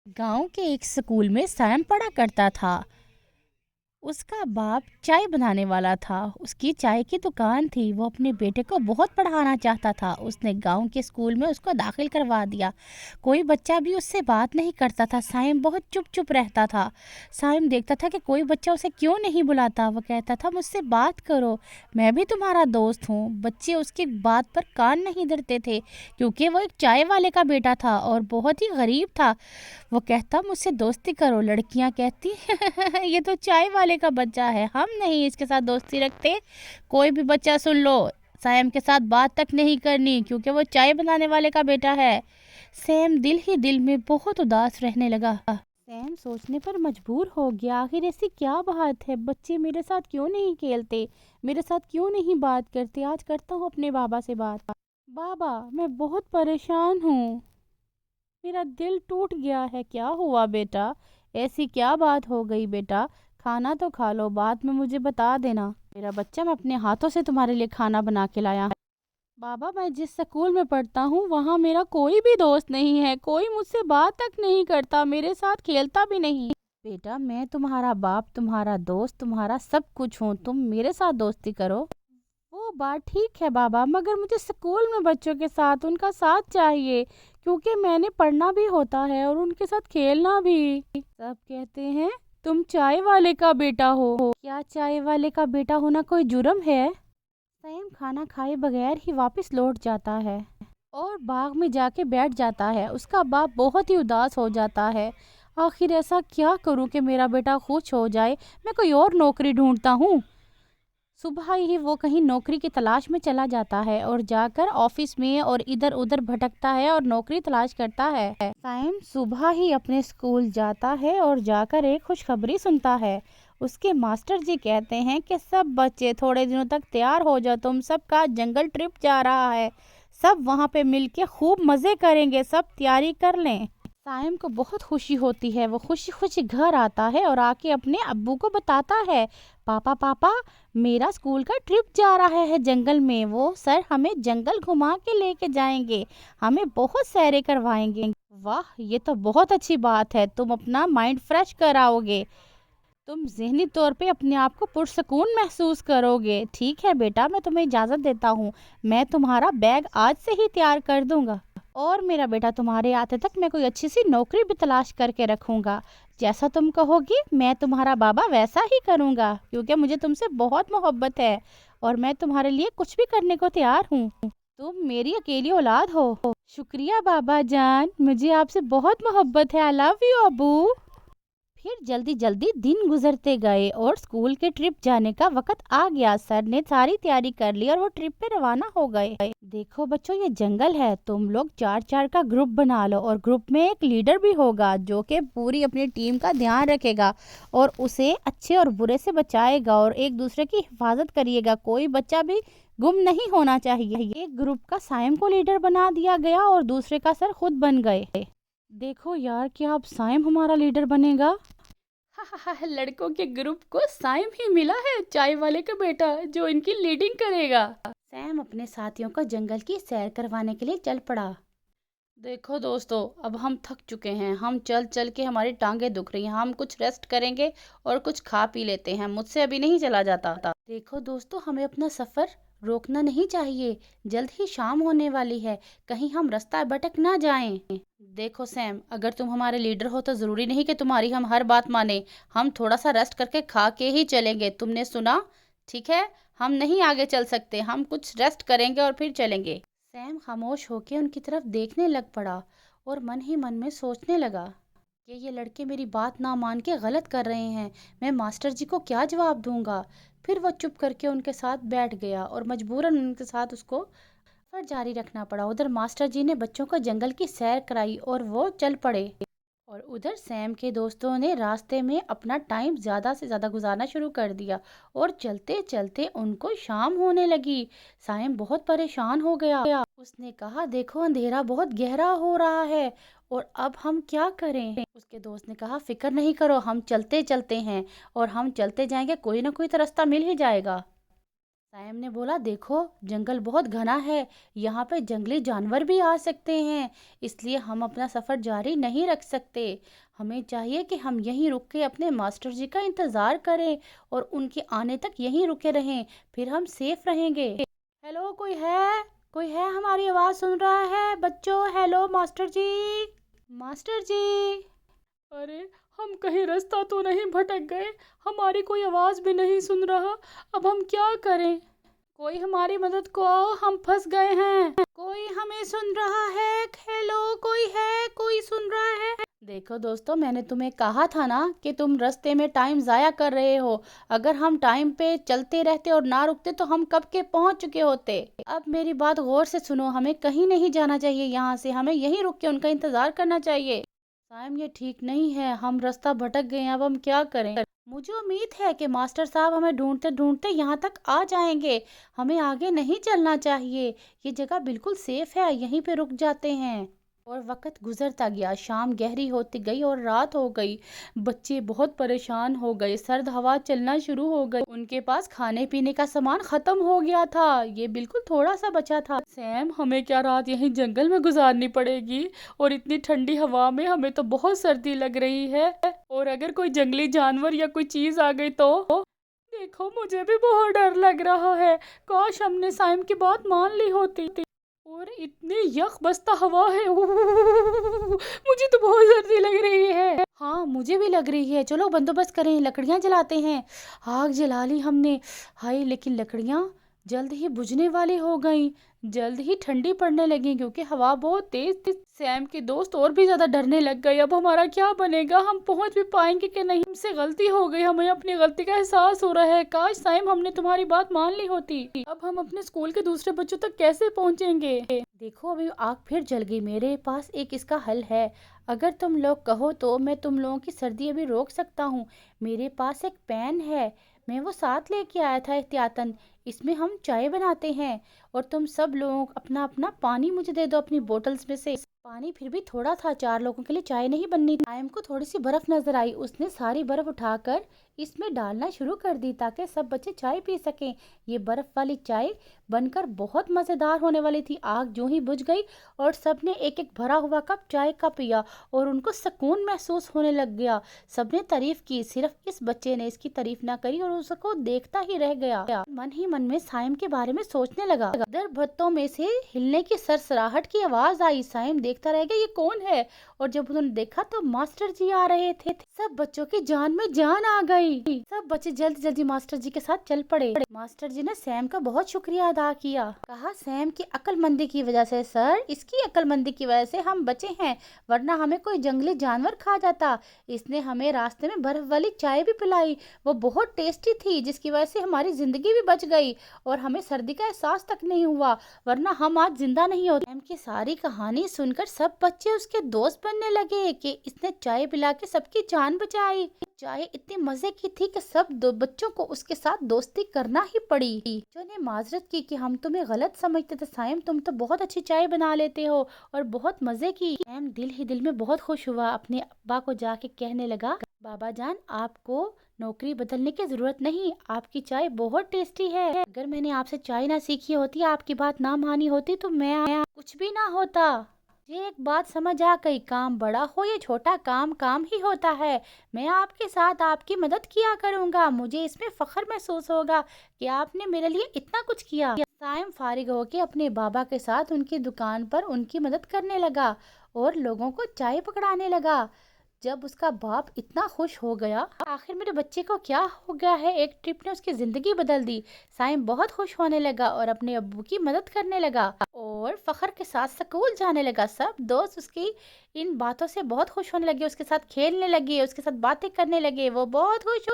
गांव के एक स्कूल में सैम पढ़ा करता था। उसका बाप चाय बनाने वाला था। उसकी चाय की दुकान थी। वो अपने बेटे को बहुत पढ़ाना चाहता था। उसने गांव के स्कूल में उसको दाखिल करवा दिया। कोई बच्चा भी उससे बात नहीं करता था। साइम बहुत चुप चुप रहता था। साइम देखता था कि कोई बच्चा उसे क्यों नहीं बुलाता। वो कहता था, मुझसे बात करो, मैं भी तुम्हारा दोस्त हूँ। बच्चे उसकी बात पर कान नहीं धरते थे, क्योंकि वो एक चाय वाले का बेटा था और बहुत ही गरीब था। वो कहता, मुझसे दोस्ती करो। लड़कियां कहती ये तो चाय वाले का बच्चा है, हम नहीं इसके साथ दोस्ती रखते। कोई भी बच्चा सुन लो, सैम के साथ बात तक नहीं करनी, क्योंकि वो चाय बनाने वाले का बेटा है। सैम दिल ही दिल में बहुत उदास रहने लगा। सैम सोचने पर मजबूर हो गया, आखिर ऐसी क्या बात है, बच्चे मेरे साथ क्यों नहीं खेलते, मेरे साथ क्यों नहीं बात करते। आज करता हूँ अपने बाबा से बात। बाबा, मैं बहुत परेशान हूँ, मेरा दिल टूट गया है। क्या हुआ बेटा, ऐसी क्या बात हो गई बेटा? खाना तो खा लो, बाद में मुझे बता देना। मेरा बच्चा, मैं अपने हाथों से तुम्हारे लिए खाना बना के लाया है। बाबा, मैं जिस स्कूल में पढ़ता हूँ वहाँ मेरा कोई भी दोस्त नहीं है, कोई मुझसे बात तक नहीं करता, मेरे साथ खेलता भी नहीं। बेटा, मैं तुम्हारा बाप, तुम्हारा दोस्त, तुम्हारा सब कुछ हूँ, तुम मेरे साथ दोस्ती करो। वो बात ठीक है बाबा, मगर मुझे स्कूल में बच्चों के साथ उनका साथ चाहिए, क्योंकि मैंने पढ़ना भी होता है और उनके साथ खेलना भी। सब कहते हैं तुम चाय वाले का बेटा हो। क्या चाय वाले का बेटा होना कोई जुर्म है? सैम खाना खाए बगैर ही वापस लौट जाता है और बाग में जाके बैठ जाता है। उसका बाप बहुत ही उदास हो जाता है। आखिर ऐसा क्या करूं कि मेरा बेटा खुश हो जाए? मैं कोई और नौकरी ढूंढता हूँ। सुबह ही वो कहीं नौकरी की तलाश में चला जाता है और जाकर ऑफिस में और इधर उधर भटकता है और नौकरी तलाश करता है। साइम सुबह ही अपने स्कूल जाता है और जाकर एक खुशखबरी सुनता है। उसके मास्टर जी कहते हैं कि सब बच्चे थोड़े दिनों तक तैयार हो जाओ, तुम सबका जंगल ट्रिप जा रहा है, सब वहाँ पे मिलके खूब मज़े करेंगे, सब तैयारी कर लें। साइम को बहुत खुशी होती है। वो खुशी खुशी घर आता है और आके अपने अब्बू को बताता है, पापा पापा, मेरा स्कूल का ट्रिप जा रहा है जंगल में। वो सर हमें जंगल घुमा के लेके जाएंगे, हमें बहुत सैरे करवाएंगे। वाह, ये तो बहुत अच्छी बात है, तुम अपना माइंड फ्रेश कराओगे, तुम ज़हनी तौर पे अपने आप को पुरसकून महसूस करोगे। ठीक है बेटा, मैं तुम्हें इजाज़त देता हूँ, मैं तुम्हारा बैग आज से ही तैयार कर दूंगा और मेरा बेटा तुम्हारे आते तक मैं कोई अच्छी सी नौकरी भी तलाश करके रखूंगा। जैसा तुम कहोगी मैं तुम्हारा बाबा वैसा ही करूंगा, क्योंकि मुझे तुमसे बहुत मोहब्बत है और मैं तुम्हारे लिए कुछ भी करने को तैयार हूँ। तुम मेरी अकेली औलाद हो। शुक्रिया बाबा जान, मुझे आपसे बहुत मोहब्बत है। I love you Abu. फिर जल्दी जल्दी दिन गुजरते गए और स्कूल के ट्रिप जाने का वक्त आ गया। सर ने सारी तैयारी कर ली और वो ट्रिप पे रवाना हो गए। देखो बच्चों, ये जंगल है, तुम लोग चार चार का ग्रुप बना लो और ग्रुप में एक लीडर भी होगा जो कि पूरी अपनी टीम का ध्यान रखेगा और उसे अच्छे और बुरे से बचाएगा और एक दूसरे की हिफाजत करिएगा। कोई बच्चा भी गुम नहीं होना चाहिए। एक ग्रुप का साइम को लीडर बना दिया गया और दूसरे का सर खुद बन गए। देखो यार, क्या अब साइम हमारा लीडर बनेगा? लड़कों के ग्रुप को साइम ही मिला है, चाय वाले का बेटा, जो इनकी लीडिंग करेगा। सैम अपने साथियों को जंगल की सैर करवाने के लिए चल पड़ा। देखो दोस्तों, अब हम थक चुके हैं, हम चल चल के हमारी टांगे दुख रही हैं, हम कुछ रेस्ट करेंगे और कुछ खा पी लेते हैं, मुझसे अभी नहीं चला जाता। देखो दोस्तों, हमें अपना सफ़र रोकना नहीं चाहिए, जल्द ही शाम होने वाली है, कहीं हम रास्ता भटक ना जाएं। देखो सैम, अगर तुम हमारे लीडर हो तो ज़रूरी नहीं कि तुम्हारी हम हर बात माने, हम थोड़ा सा रेस्ट करके खा के ही चलेंगे, तुमने सुना? ठीक है, हम नहीं आगे चल सकते, हम कुछ रेस्ट करेंगे और फिर चलेंगे। सैम खामोश होकर उनकी तरफ देखने लग पड़ा और मन ही मन में सोचने लगा कि ये लड़के मेरी बात ना मान के गलत कर रहे हैं, मैं मास्टर जी को क्या जवाब दूंगा। फिर वो चुप करके उनके साथ बैठ गया और मजबूरन उनके साथ उसको सफर जारी रखना पड़ा। उधर मास्टर जी ने बच्चों को जंगल की सैर कराई और वो चल पड़े और उधर सैम के दोस्तों ने रास्ते में अपना टाइम ज़्यादा से ज़्यादा गुजारना शुरू कर दिया और चलते चलते उनको शाम होने लगी। सैम बहुत परेशान हो गया। उसने कहा, देखो अंधेरा बहुत गहरा हो रहा है और अब हम क्या करें? उसके दोस्त ने कहा, फिक्र नहीं करो, हम चलते चलते हैं और हम चलते जाएंगे, कोई ना कोई तो रास्ता मिल ही जाएगा। سائم نے بولا دیکھو جنگل بہت گھنا ہے، یہاں پہ جنگلی جانور بھی آ سکتے ہیں، اس لیے ہم اپنا سفر جاری نہیں رکھ سکتے، ہمیں چاہیے کہ ہم یہیں رک کے اپنے ماسٹر جی کا انتظار کریں اور ان کے آنے تک یہیں رکے رہیں، پھر ہم سیف رہیں گے۔ ہیلو، کوئی ہے ہماری آواز سن رہا ہے بچوں؟ ہیلو ماسٹر جی، ماسٹر جی۔ ارے ہم کہیں رستہ تو نہیں بھٹک گئے؟ ہماری کوئی آواز بھی نہیں سن رہا، اب ہم کیا کریں؟ کوئی ہماری مدد کو آؤ، ہم پھنس گئے ہیں۔ کوئی ہمیں سن رہا ہے؟ ہیلو، کوئی سن رہا ہے؟ دیکھو دوستو، میں نے تمہیں کہا تھا نا کہ تم رستے میں ٹائم ضائع کر رہے ہو، اگر ہم ٹائم پہ چلتے رہتے اور نہ رکتے تو ہم کب کے پہنچ چکے ہوتے۔ اب میری بات غور سے سنو، ہمیں کہیں نہیں جانا چاہیے یہاں سے، ہمیں یہیں رک کے ان کا انتظار کرنا چاہیے۔ سائم یہ ٹھیک نہیں ہے، ہم رستہ بھٹک گئے ہیں، اب ہم کیا کریں؟ مجھے امید ہے کہ ماسٹر صاحب ہمیں ڈھونڈتے ڈھونڈتے یہاں تک آ جائیں گے، ہمیں آگے نہیں چلنا چاہیے، یہ جگہ بالکل سیف ہے، یہیں پہ رک جاتے ہیں۔ اور وقت گزرتا گیا، شام گہری ہوتی گئی اور رات ہو گئی، بچے بہت پریشان ہو گئے، سرد ہوا چلنا شروع ہو گئی، ان کے پاس کھانے پینے کا سامان ختم ہو گیا تھا، یہ بالکل تھوڑا سا بچا تھا۔ سیم، ہمیں کیا رات یہیں جنگل میں گزارنی پڑے گی؟ اور اتنی ٹھنڈی ہوا میں ہمیں تو بہت سردی لگ رہی ہے، اور اگر کوئی جنگلی جانور یا کوئی چیز آ گئی تو؟ دیکھو مجھے بھی بہت ڈر لگ رہا ہے، کاش ہم نے سائم کی بات مان لی ہوتی، اور اتنی یخ بستہ ہوا ہے، مجھے تو بہت سردی لگ رہی ہے۔ ہاں مجھے بھی لگ رہی ہے، چلو بندوبست کریں، لکڑیاں جلاتے ہیں۔ آگ جلا لی ہم نے، ہائی لیکن لکڑیاں جلد ہی بجھنے والی ہو گئیں، جلد ہی ٹھنڈی پڑنے لگیں کیونکہ ہوا بہت تیز تھی۔ سیم کے دوست اور بھی زیادہ ڈرنے لگ گئے، اب ہمارا کیا بنے گا، ہم پہنچ بھی پائیں گے کہ نہیں؟ ہم سے غلطی ہو گئی، ہمیں اپنی غلطی کا احساس ہو رہا ہے، کاش سائم ہم نے تمہاری بات مان لی ہوتی، اب ہم اپنے اسکول کے دوسرے بچوں تک کیسے پہنچیں گے؟ دیکھو ابھی آگ پھر جل گئی، میرے پاس ایک اس کا حل ہے، اگر تم لوگ کہو تو میں تم لوگوں کی سردی ابھی روک سکتا ہوں، میرے پاس ایک پین ہے، میں وہ ساتھ لے کے آیا تھا احتیاطاً، اس میں ہم چائے بناتے ہیں، اور تم سب لوگ اپنا اپنا پانی مجھے دے دو اپنی بوٹلز میں سے، پانی پھر بھی تھوڑا تھا، 4 لوگوں کے لیے چائے نہیں بننی تھی۔ ٹائم کو تھوڑی سی برف نظر آئی، اس نے ساری برف اٹھا کر اس میں ڈالنا شروع کر دی تاکہ سب بچے چائے پی سکیں، یہ برف والی چائے بن کر بہت مزیدار ہونے والی تھی۔ آگ جو ہی بجھ گئی اور سب نے ایک ایک بھرا ہوا کپ چائے کا پیا اور ان کو سکون محسوس ہونے لگ گیا، سب نے تعریف کی، صرف اس بچے نے اس کی تعریف نہ کری اور اس کو دیکھتا ہی رہ گیا، من ہی من میں سائم کے بارے میں سوچنے لگا۔ ادھر بھتوں میں سے ہلنے کی سرسراہٹ کی آواز آئی، سائم دیکھتا رہ گیا یہ کون ہے، اور جب انہوں نے دیکھا تو ماسٹر جی آ رہے تھے، سب بچوں کی جان میں جان آ گئی، سب بچے جلدی جلدی ماسٹر جی کے ساتھ چل پڑے۔ ماسٹر جی نے سیم کا بہت شکریہ ادا کیا، کہا سیم کی عقل مندی کی وجہ سے سر، اس کی عقل مندی کی وجہ سے ہم بچے ہیں، ورنہ ہمیں کوئی جنگلی جانور کھا جاتا، اس نے ہمیں راستے میں برف والی چائے بھی پلائی، وہ بہت ٹیسٹی تھی جس کی وجہ سے ہماری زندگی بھی بچ گئی اور ہمیں سردی کا احساس تک نہیں ہوا، ورنہ ہم آج زندہ نہیں ہوتے۔ سیم کی ساری کہانی سن کر سب بچے اس کے دوست بننے لگے کہ اس نے چائے پلا کے سب کی جان بچائی، چائے اتنی مزے کی تھی کہ سب بچوں کو اس کے ساتھ دوستی کرنا ہی پڑی۔ بچوں نے معذرت کی کہ ہم تمہیں غلط سمجھتے تھے سائم، تم تو بہت اچھی چائے بنا لیتے ہو اور بہت مزے کی۔ سائم دل ہی دل میں بہت خوش ہوا، اپنے ابا کو جا کے کہنے لگا، بابا جان آپ کو نوکری بدلنے کی ضرورت نہیں، آپ کی چائے بہت ٹیسٹی ہے، اگر میں نے آپ سے چائے نہ سیکھی ہوتی، آپ کی بات نہ مانی ہوتی تو میں کچھ بھی نہ ہوتا۔ یہ ایک بات سمجھ آ گئی، کام بڑا ہو یا چھوٹا، کام کام ہی ہوتا ہے، میں آپ کے ساتھ آپ کی مدد کیا کروں گا، مجھے اس میں فخر محسوس ہوگا کہ آپ نے میرے لیے اتنا کچھ کیا۔ سائم فارغ ہو کے اپنے بابا کے ساتھ ان کی دکان پر ان کی مدد کرنے لگا اور لوگوں کو چائے پکڑانے لگا۔ جب اس کا باپ اتنا خوش ہو گیا، آخر میرے بچے کو کیا ہو گیا ہے، ایک ٹرپ نے اس کی زندگی بدل دی، سائم بہت خوش ہونے لگا اور اپنے ابو کی مدد کرنے لگا اور فخر کے ساتھ سکول جانے لگا۔ سب دوست اس کی ان باتوں سے بہت خوش ہونے لگے، اس کے ساتھ کھیلنے لگے، اس کے ساتھ باتیں کرنے لگے، وہ بہت خوش